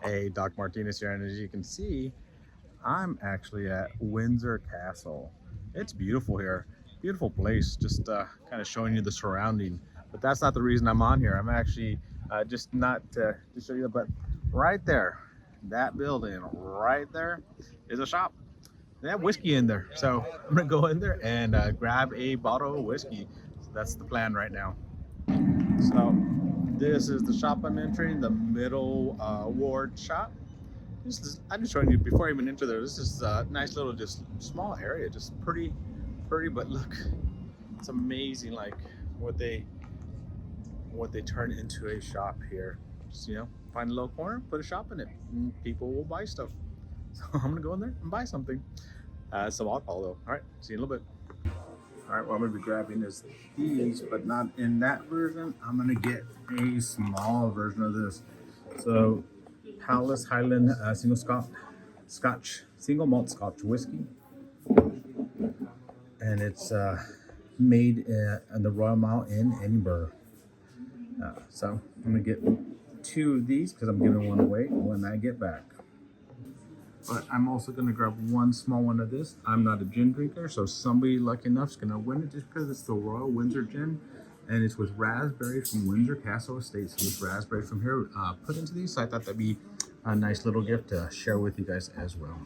Hey, Doc Martinez here, and as you can see, I'm actually at Windsor Castle. It's beautiful here, beautiful place, just kind of showing you the surrounding. But that's not the reason I'm on here. I'm actually just not to show you, but right there, that building right there is a shop. They have whiskey in there, so I'm gonna go in there and grab a bottle of whiskey. So that's the plan right now. So this is the shop I'm entering, the middle ward shop. I'm just showing you before I even enter there. This is a nice little, just small area, just pretty, but look, it's amazing, like what they turn into a shop here. Just find a little corner, put a shop in it, and people will buy stuff. So I'm gonna go in there and buy something. Some alcohol though. All right, see you in a little bit. All right, what I'm gonna be grabbing is these, but not in that version. I'm gonna get a small version of this. So, Palace Highland single malt Scotch whiskey, and it's made in the Royal Mile in Edinburgh. So I'm gonna get 2 of these because I'm giving one away when I get back. But I'm also gonna grab 1 small one of this. I'm not a gin drinker, so somebody lucky enough is gonna win it just because it's the Royal Windsor Gin, and it's with raspberry from Windsor Castle Estates. So with raspberry from here put into these, so I thought that'd be a nice little gift to share with you guys as well.